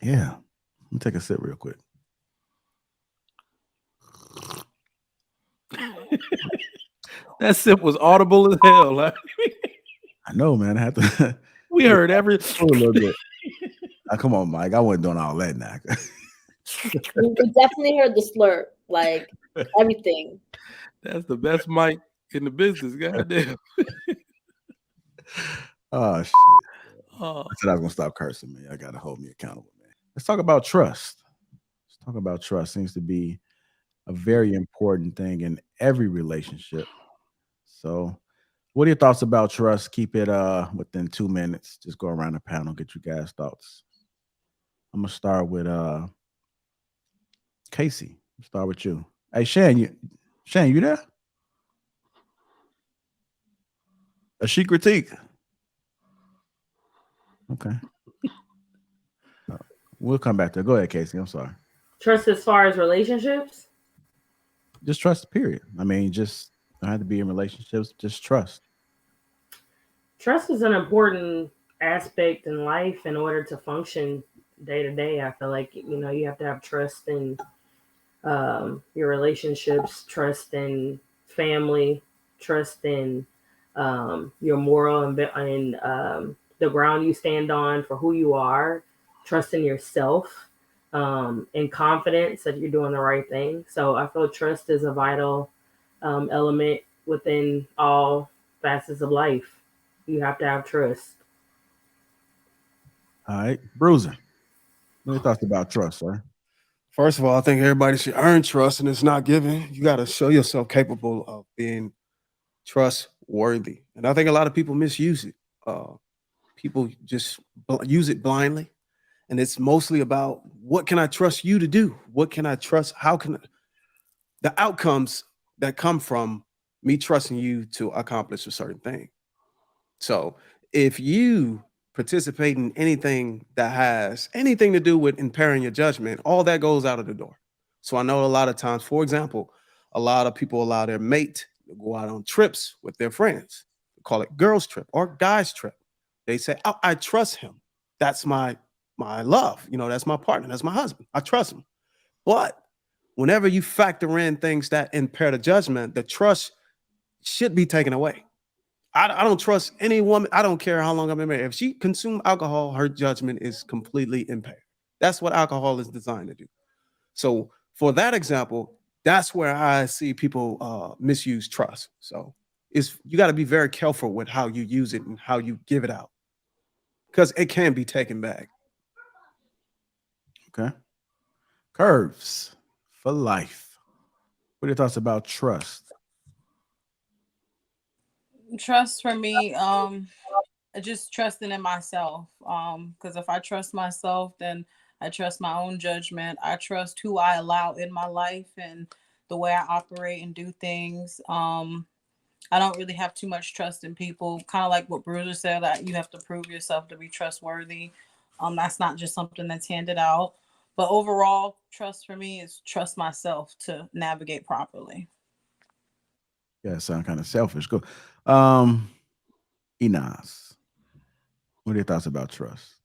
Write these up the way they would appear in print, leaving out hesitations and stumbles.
Yeah. Let me take a sip real quick. That sip was audible as hell. Like, I know, man. I have to we take heard every. a little bit. Come on, Mike. I wasn't doing all that now. We definitely heard the slurp, like everything. That's the best mic in the business. Goddamn. Oh shit. Oh, I said I was gonna stop cursing, man. I gotta hold me accountable, man. Let's talk about trust. Let's talk about trust. Seems to be a very important thing in every relationship. So, what are your thoughts about trust? Keep it within 2 minutes. Just go around the panel, get you guys' thoughts. I'm gonna start with Casey. Start with you. Hey Shane, you there? A she critique. Okay. Uh, we'll come back there. Go ahead, Casey. I'm sorry. Trust as far as relationships. Just trust, period. I mean, just don't have to be in relationships. Just trust. Trust is an important aspect in life in order to function day to day. I feel like you have to have trust in your relationships, trust in family, trust in your moral and the ground you stand on for who you are, trust in yourself, and confidence that you're doing the right thing. So I feel trust is a vital element within all facets of life. You have to have trust. All right. Bruiser. What are your thoughts about trust, sir? First of all, I think everybody should earn trust, and it's not given. You got to show yourself capable of being trustworthy, and I think a lot of people misuse it. People just use it blindly, and it's mostly about what can I trust you to do? What can I trust? How can the outcomes that come from me trusting you to accomplish a certain thing? So if you participate in anything that has anything to do with impairing your judgment, all that goes out of the door. So I know a lot of times, for example, a lot of people allow their mate to go out on trips with their friends. They call it girls trip or guys trip. They say, oh, I trust him. That's my love. That's my partner. That's my husband. I trust him. But whenever you factor in things that impair the judgment, the trust should be taken away. I don't trust any woman. I don't care how long I've been married. If she consumed alcohol, her judgment is completely impaired. That's what alcohol is designed to do. So for that example, that's where I see people misuse trust. So you got to be very careful with how you use it and how you give it out because it can be taken back. Okay. Curves for life. What are your thoughts about trust? Trust for me, just trusting in myself. Because if I trust myself, then I trust my own judgment. I trust who I allow in my life and the way I operate and do things. I don't really have too much trust in people. Kind of like what Bruiser said, that you have to prove yourself to be trustworthy. That's not just something that's handed out. But overall, trust for me is trust myself to navigate properly. Yeah, sound kind of selfish. Go. Um, Enos. What are your thoughts about trust?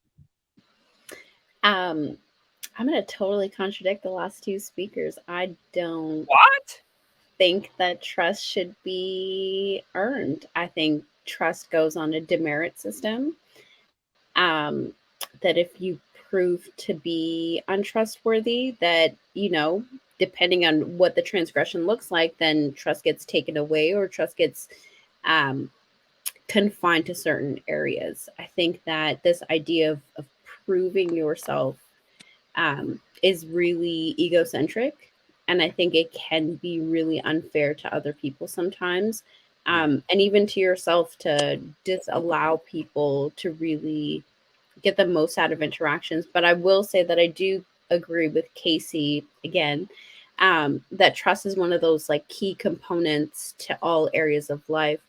Um, I'm going to totally contradict the last two speakers. I don't What? think that trust should be earned. I think trust goes on a demerit system. Um, that if you prove to be untrustworthy, that, depending on what the transgression looks like, then trust gets taken away or trust gets um, confined to certain areas. I think that this idea of proving yourself is really egocentric. And I think it can be really unfair to other people sometimes. And even to yourself, to disallow people to really get the most out of interactions. But I will say that I do agree with Casey again, that trust is one of those like key components to all areas of life.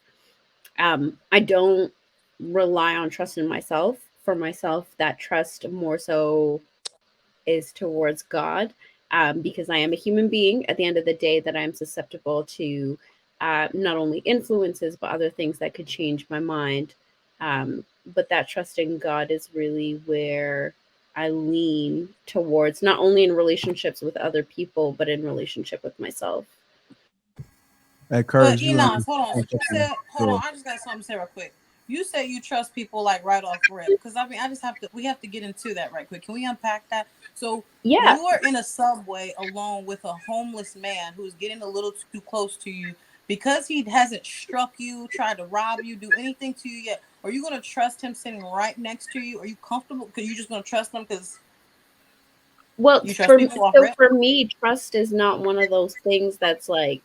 I don't rely on trust in myself. For myself, that trust more so is towards God, because I am a human being at the end of the day, that I'm susceptible to not only influences, but other things that could change my mind. But that trust in God is really where I lean towards, not only in relationships with other people, but in relationship with myself. Hey, But Curtis, you Enos, hold on. understand? You said, hold on. Sure. I just got something to say real quick. You say you trust people like right off rip, because I mean, we have to get into that right quick. Can we unpack that? So Yeah. you are in a subway alone with a homeless man who's getting a little too close to you because he hasn't struck you, tried to rob you, do anything to you yet. Are you going to trust him sitting right next to you? Are you comfortable? Because you're just going to trust him because Well, you trust people off rip? for me, trust is not one of those things that's like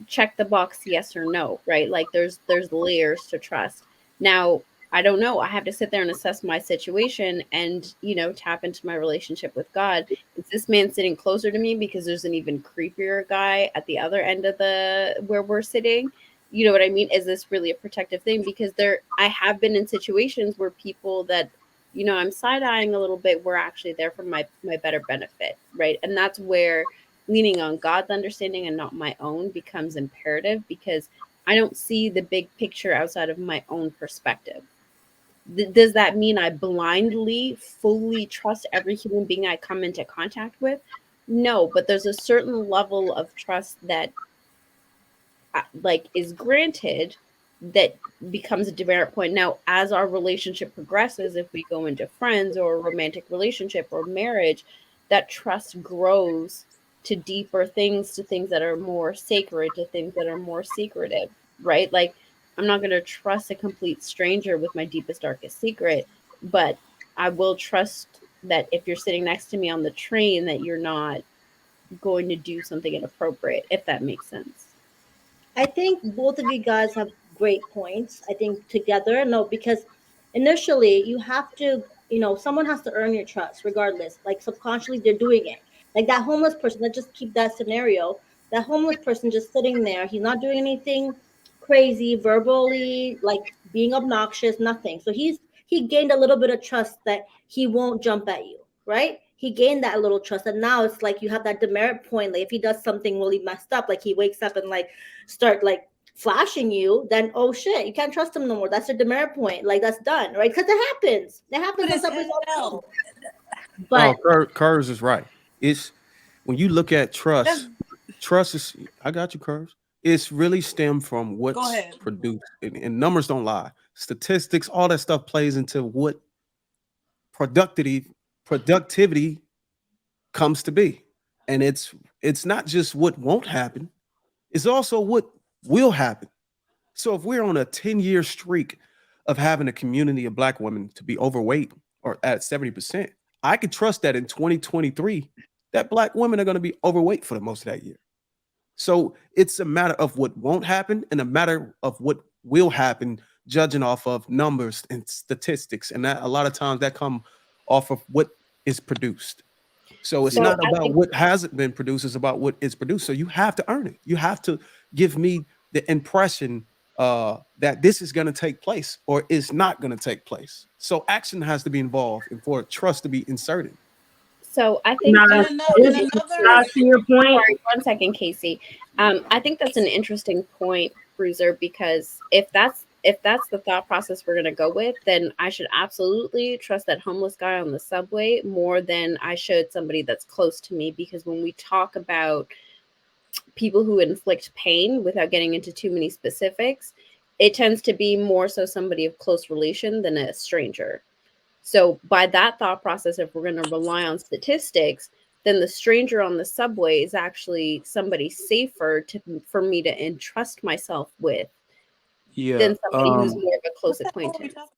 check the box yes or no, right? Like there's layers to trust. Now, I don't know. I have to sit there and assess my situation and, tap into my relationship with God. Is this man sitting closer to me because there's an even creepier guy at the other end of where we're sitting? You know what I mean? Is this really a protective thing? Because I have been in situations where people that, I'm side-eyeing a little bit were actually there for my better benefit, right? And that's where leaning on God's understanding and not my own becomes imperative, because I don't see the big picture outside of my own perspective. Does that mean I blindly, fully trust every human being I come into contact with? No, but there's a certain level of trust that is granted that becomes a demerit point. Now, as our relationship progresses, if we go into friends or a romantic relationship or marriage, that trust grows to deeper things, to things that are more sacred, to things that are more secretive, right? Like, I'm not going to trust a complete stranger with my deepest, darkest secret, but I will trust that if you're sitting next to me on the train, that you're not going to do something inappropriate, if that makes sense. I think both of you guys have great points. I think together, no, because initially you have to, someone has to earn your trust regardless. Like subconsciously, they're doing it. Like that homeless person, let's just keep that scenario. That homeless person just sitting there, he's not doing anything crazy, verbally, like being obnoxious, nothing. So he gained a little bit of trust that he won't jump at you, right? He gained that little trust. And now it's like you have that demerit point. Like if he does something really messed up, like he wakes up and like start like flashing you, then oh shit, you can't trust him no more. That's a demerit point. Like that's done, right? Because it happens. It happens But on it's subways all the no. time. No, But Curves is right. It's when you look at That's, trust is, I got you, Curves. It's really stemmed from go what's ahead. produced. And numbers don't lie. Statistics, all that stuff plays into what productivity comes to be. And it's not just what won't happen, it's also what will happen. So if we're on a 10-year streak of having a community of Black women to be overweight or at 70%, I could trust that in 2023, that Black women are going to be overweight for the most of that year. So it's a matter of what won't happen and a matter of what will happen, judging off of numbers and statistics. And that a lot of times that come off of what is produced. So it's So not I about think what hasn't been produced, it's about what is produced. So you have to earn it. You have to give me the impression that this is going to take place or is not going to take place. So action has to be involved and for trust to be inserted. So I think Nah, that's And an this, another, to your point, sorry, 1 second, Casey. I think that's an interesting point, Bruiser, because if that's the thought process we're gonna go with, then I should absolutely trust that homeless guy on the subway more than I should somebody that's close to me. Because when we talk about people who inflict pain, without getting into too many specifics, it tends to be more so somebody of close relation than a stranger. So by that thought process, if we're going to rely on statistics, then the stranger on the subway is actually somebody safer for me to entrust myself with Yeah. than somebody who's more of a close what the hell are we acquaintance. talking